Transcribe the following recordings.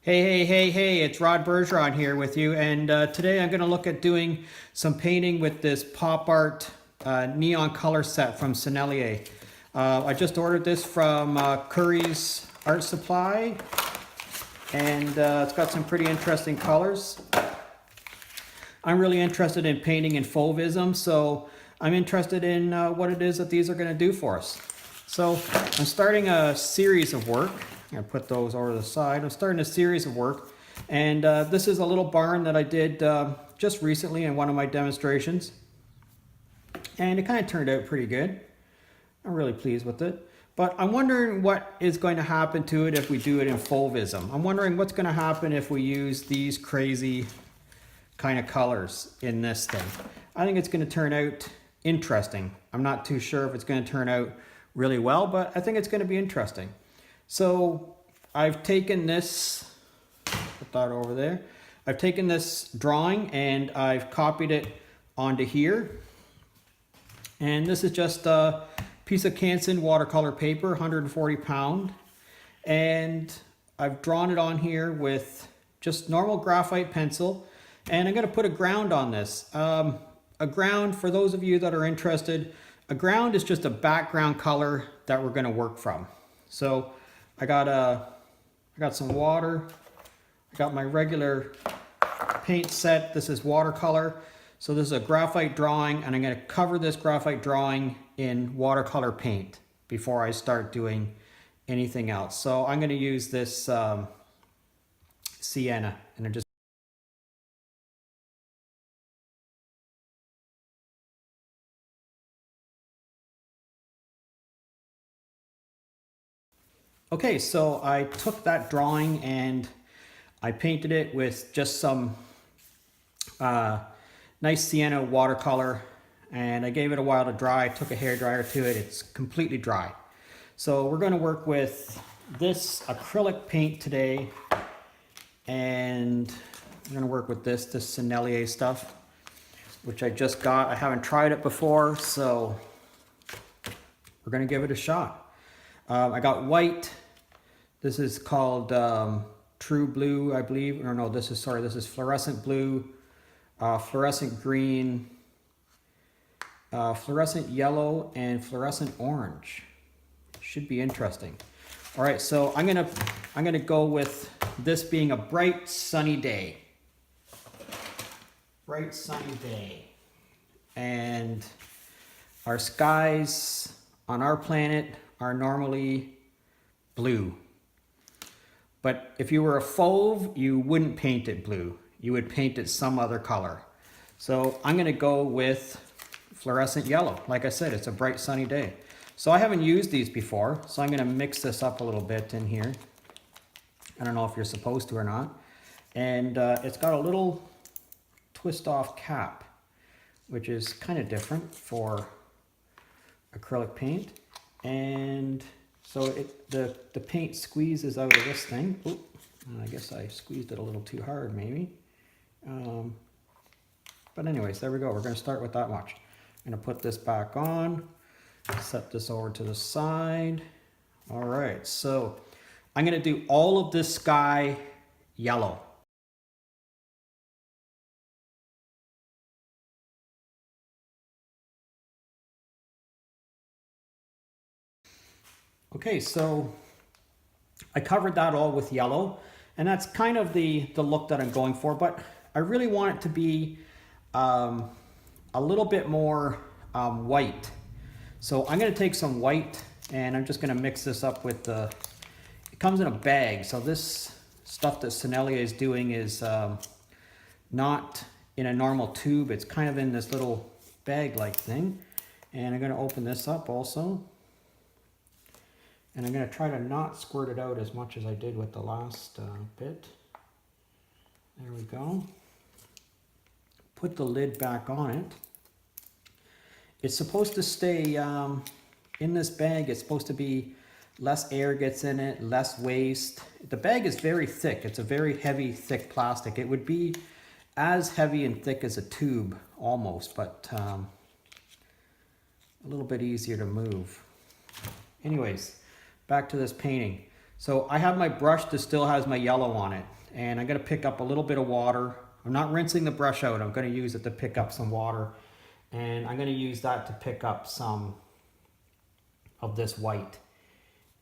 Hey, it's Rod Bergeron here with you, and today I'm going to look at doing some painting with this pop art neon color set from Sennelier. I just ordered this from Curry's Art Supply, and it's got some pretty interesting colors. I'm really interested in painting in Fauvism, so I'm interested in what it is that these are going to do for us. So I'm starting a series of work. I'm going to put those over to the side. I'm starting a series of work, and this is a little barn that I did just recently in one of my demonstrations, and it kind of turned out pretty good. I'm really pleased with it, but I'm wondering what is going to happen to it if we do it in Fauvism. I'm wondering what's going to happen if we use these crazy kind of colors in this thing. I think it's going to turn out interesting. I'm not too sure if it's going to turn out really well, but I think it's going to be interesting. So I've taken this, put that over there. I've taken this drawing and I've copied it onto here. And this is just a piece of Canson watercolor paper, 140 pound. And I've drawn it on here with just normal graphite pencil. And I'm going to put a ground on this. A ground, for those of you that are interested, a ground is just a background color that we're going to work from. So I got some water. I got my regular paint set. This is watercolor. So this is a graphite drawing, and I'm going to cover this graphite drawing in watercolor paint before I start doing anything else. So I'm going to use this sienna, and I just Okay, so I took that drawing and I painted it with just some nice sienna watercolor, and I gave it a while to dry. I took a hairdryer to it. It's completely dry. So we're going to work with this acrylic paint today, and I'm going to work with this Sennelier stuff, which I just got. I haven't tried it before, so we're going to give it a shot. I got white. This is called True Blue, I believe. Or no, this is fluorescent blue, fluorescent green, fluorescent yellow, and fluorescent orange. Should be interesting. All right, so I'm gonna go with this being a bright sunny day. Bright sunny day. And our skies on our planet are normally blue. But if you were a fauve, you wouldn't paint it blue. You would paint it some other color. So I'm going to go with fluorescent yellow. Like I said, it's a bright sunny day. So I haven't used these before, so I'm going to mix this up a little bit in here. I don't know if you're supposed to or not. And it's got a little twist off cap, which is kind of different for acrylic paint. And so the paint squeezes out of this thing. Oop, I guess I squeezed it a little too hard maybe. But anyways, there we go. We're going to start with that much. I'm going to put this back on, set this over to the side. All right, so I'm going to do all of this sky yellow. Okay, so I covered that all with yellow, and that's kind of the look that I'm going for, but I really want it to be a little bit more white. So I'm going to take some white, and I'm just going to mix this up with it comes in a bag. So this stuff that Sennelier is doing is not in a normal tube. It's kind of in this little bag-like thing. And I'm going to open this up also. And I'm going to try to not squirt it out as much as I did with the last bit. There we go. Put the lid back on it. It's supposed to stay in this bag. It's supposed to be less air gets in it, less waste. The bag is very thick. It's a very heavy, thick plastic. It would be as heavy and thick as a tube almost, but a little bit easier to move. Anyways, back to this painting. So I have my brush that still has my yellow on it, and I'm going to pick up a little bit of water. I'm not rinsing the brush out. I'm going to use it to pick up some water, and I'm going to use that to pick up some of this white.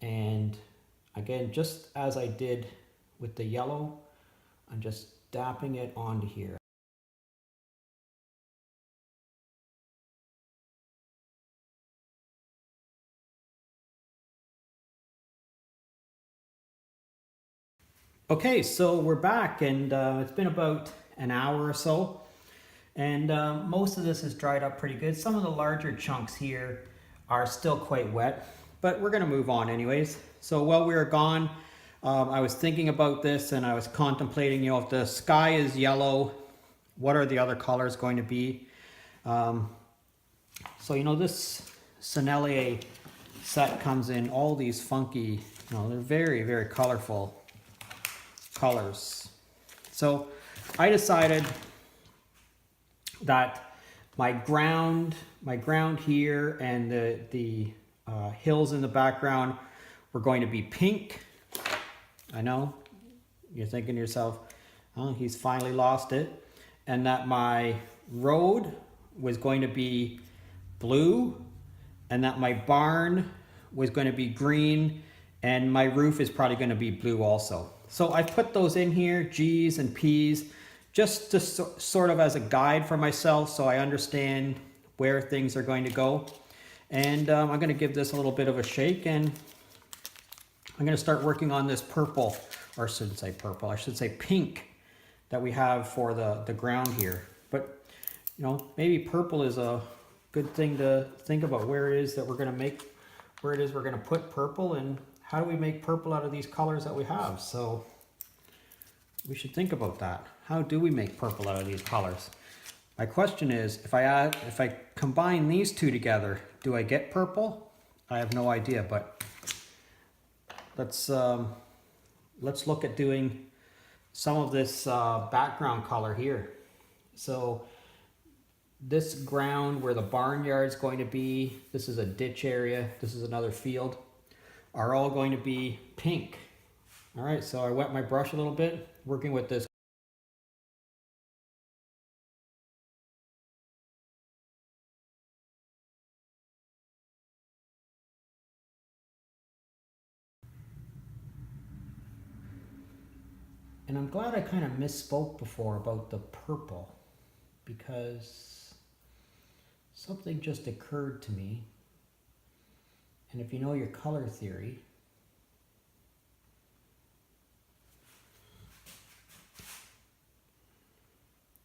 And again, just as I did with the yellow, I'm just dapping it onto here. Okay, so we're back, and it's been about an hour or so, and most of this has dried up pretty good. Some of the larger chunks here are still quite wet, but we're going to move on anyways. So while we were gone, I was thinking about this, and I was contemplating, if the sky is yellow, what are the other colors going to be? So this Sennelier set comes in all these funky, they're very, very colorful colors. So I decided that my ground here and the hills in the background were going to be pink. I know you're thinking to yourself, oh, he's finally lost it. And that my road was going to be blue, and that my barn was going to be green, and my roof is probably going to be blue also. So I put those in here, G's and P's, just to sort of as a guide for myself, so I understand where things are going to go. And I'm going to give this a little bit of a shake, and I'm going to start working on this purple, or I shouldn't say purple, I should say pink, that we have for the ground here. But maybe purple is a good thing to think about, where it is that we're going to make, where it is we're going to put purple, and how do we make purple out of these colors that we have? So we should think about that. How do we make purple out of these colors? My question is, if I combine these two together, do I get purple? I have no idea, but let's look at doing some of this background color here. So this ground where the barnyard is going to be, this is a ditch area, this is another field, are all going to be pink. All right, so I wet my brush a little bit, working with this. And I'm glad I kind of misspoke before about the purple, because something just occurred to me. And if you know your color theory,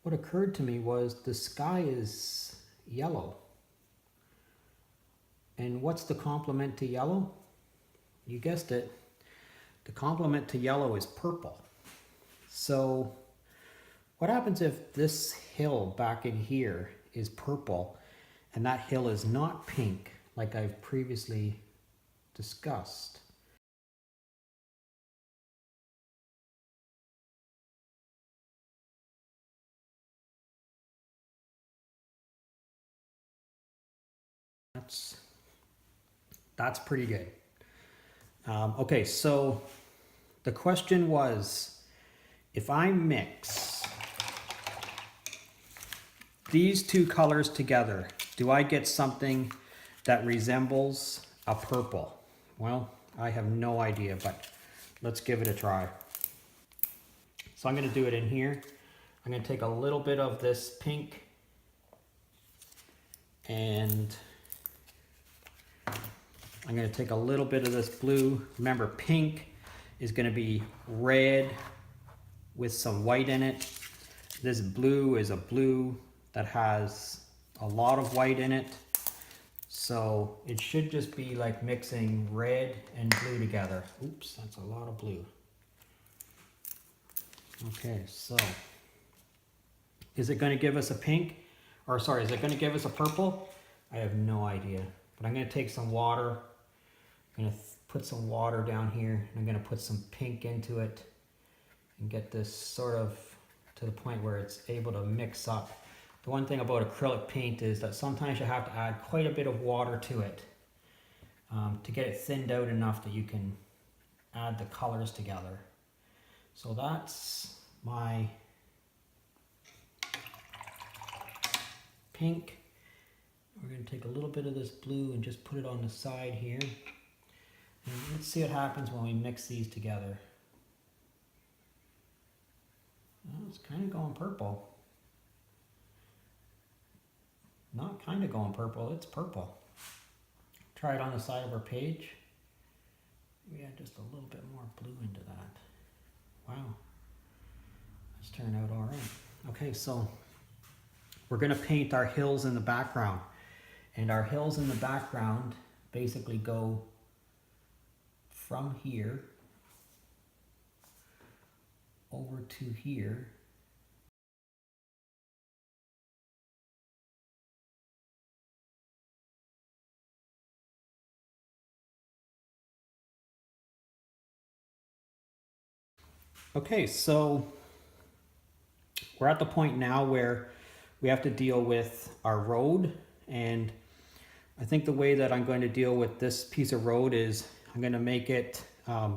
what occurred to me was the sky is yellow. And what's the complement to yellow? You guessed it. The complement to yellow is purple. So what happens if this hill back in here is purple and that hill is not pink, like I've previously discussed? That's pretty good. Okay, so the question was, if I mix these two colors together, do I get something that resembles a purple? Well, I have no idea, but let's give it a try. So I'm going to do it in here. I'm going to take a little bit of this pink, and I'm going to take a little bit of this blue. Remember, pink is going to be red with some white in it. This blue is a blue that has a lot of white in it. So it should just be like mixing red and blue together. Oops, that's a lot of blue. Okay, so is it going to give us a pink? Or sorry, is it going to give us a purple? I have no idea. But I'm going to take some water. I'm going to put some water down here. And I'm going to put some pink into it and get this sort of to the point where it's able to mix up. The one thing about acrylic paint is that sometimes you have to add quite a bit of water to it to get it thinned out enough that you can add the colors together. So that's my pink. We're going to take a little bit of this blue and just put it on the side here. And let's see what happens when we mix these together. Well, it's kind of going purple. Not kind of going purple, it's purple. Try it on the side of our page. We add just a little bit more blue into that. Wow. That's turned out all right. Okay, so we're going to paint our hills in the background. And our hills in the background basically go from here over to here. Okay, so we're at the point now where we have to deal with our road, and I think the way that I'm going to deal with this piece of road is I'm going to make it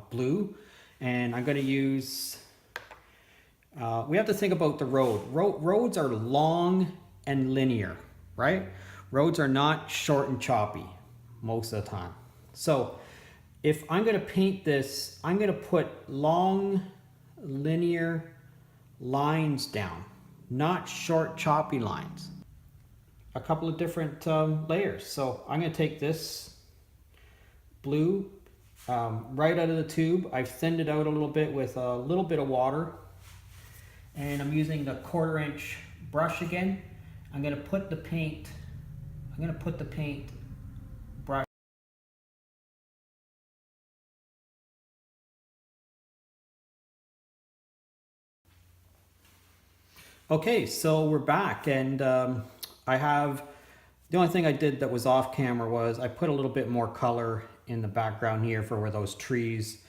blue, and I'm going to use, we have to think about the road. Roads are long and linear, right? Roads are not short and choppy most of the time. So if I'm going to paint this, I'm going to put long linear lines down, not short choppy lines. A couple of different layers. So I'm going to take this blue right out of the tube. I've thinned it out a little bit with a little bit of water, and I'm using the 1/4 inch brush again. I'm going to put the paint brush. Okay, so we're back, and I have, the only thing I did that was off camera was I put a little bit more color in the background here for where those trees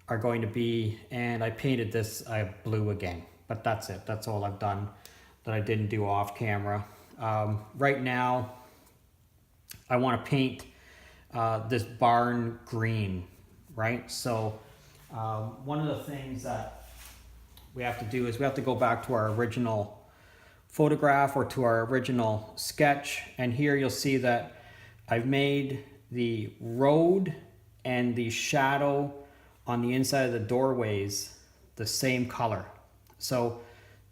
are going to be, and I painted this blue again, but that's it. That's all I've done that I didn't do off camera. Right now, I want to paint this barn green, right? So one of the things that we have to do is we have to go back to our original photograph or to our original sketch, and here you'll see that I've made the road and the shadow on the inside of the doorways the same color. So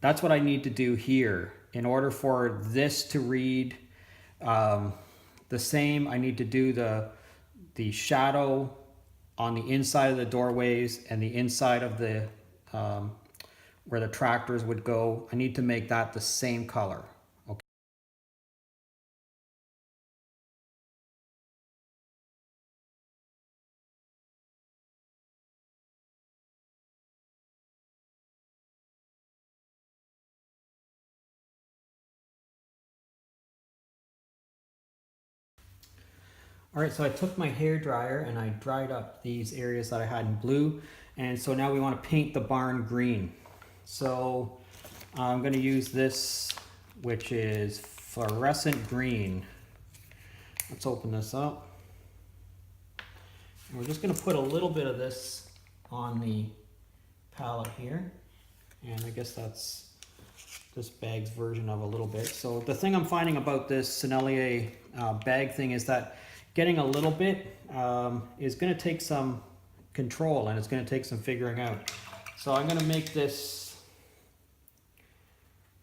that's what I need to do here. In order for this to read the same, I need to do the shadow on the inside of the doorways and the inside of the where the tractors would go. I need to make that the same color. Okay. All right, so I took my hair dryer and I dried up these areas that I had in blue, and so now we want to paint the barn green. So I'm going to use this, which is fluorescent green. Let's open this up. And we're just going to put a little bit of this on the palette here, and I guess that's this bag's version of a little bit. So the thing I'm finding about this Sennelier bag thing is that getting a little bit is going to take some control, and it's going to take some figuring out. So I'm going to make this,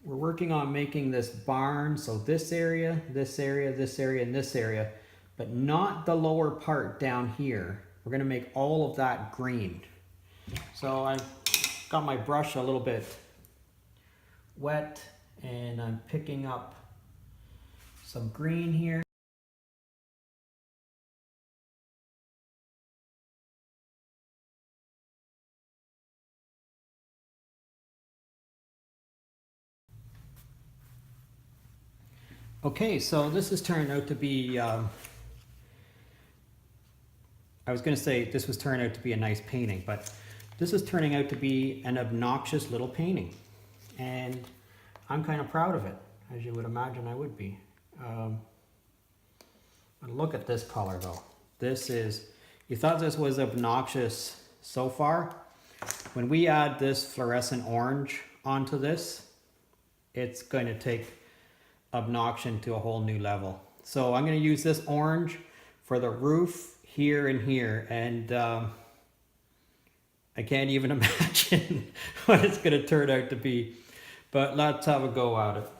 we're working on making this barn, so this area, this area, this area, and this area, but not the lower part down here. We're going to make all of that green. So I've got my brush a little bit wet, and I'm picking up some green here. Okay, so this has turned out to be, I was going to say this was turning out to be a nice painting, but this is turning out to be an obnoxious little painting. And I'm kind of proud of it, as you would imagine I would be. But look at this color though. This is, you thought this was obnoxious so far. When we add this fluorescent orange onto this, it's going to take obnoxion to a whole new level. So I'm going to use this orange for the roof here and here, and I can't even imagine what it's going to turn out to be, but let's have a go at it.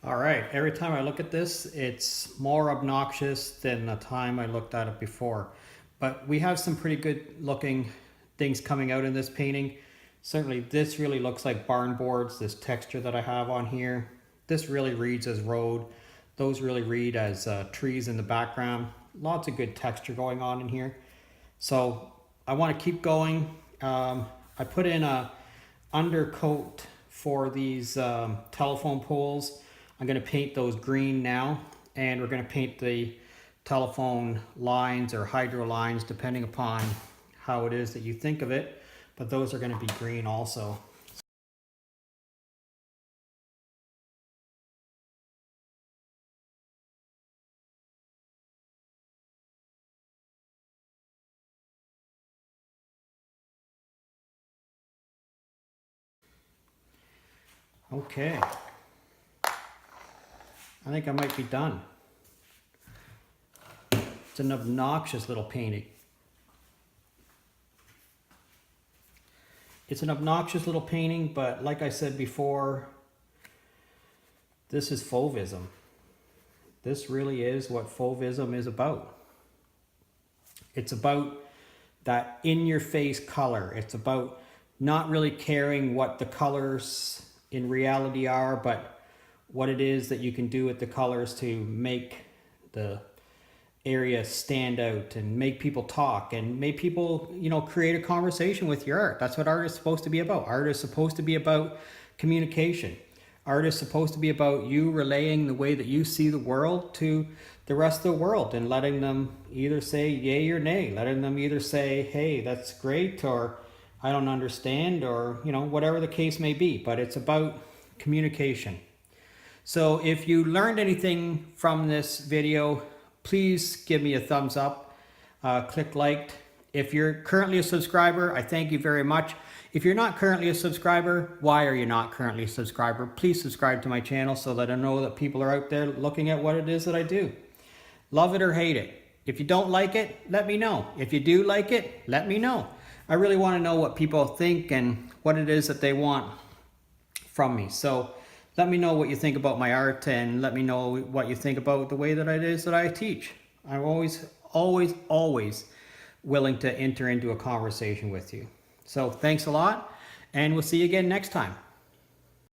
All right, every time I look at this, it's more obnoxious than the time I looked at it before. But we have some pretty good looking things coming out in this painting. Certainly this really looks like barn boards, this texture that I have on here. This really reads as road. Those really read as trees in the background. Lots of good texture going on in here. So I want to keep going. I put in a undercoat for these telephone poles. I'm going to paint those green now, and we're going to paint the telephone lines or hydro lines depending upon how it is that you think of it, but those are going to be green also. Okay, I think I might be done. It's an obnoxious little painting. It's an obnoxious little painting, but like I said before, this is Fauvism. This really is what Fauvism is about. It's about that in-your-face color. It's about not really caring what the colors in reality are, but what it is that you can do with the colors to make the area stand out and make people talk and make people, you know, create a conversation with your art. That's what art is supposed to be about. Art is supposed to be about communication. Art is supposed to be about you relaying the way that you see the world to the rest of the world and letting them either say yay or nay, letting them either say, hey, that's great, or I don't understand, or, you know, whatever the case may be. But it's about communication. So if you learned anything from this video, please give me a thumbs up, click like. If you're currently a subscriber, I thank you very much. If you're not currently a subscriber, why are you not currently a subscriber? Please subscribe to my channel so that I know that people are out there looking at what it is that I do. Love it or hate it. If you don't like it, let me know. If you do like it, let me know. I really want to know what people think and what it is that they want from me. So let me know what you think about my art, and let me know what you think about the way that it is that I teach. I'm always willing to enter into a conversation with you. So thanks a lot, and we'll see you again next time.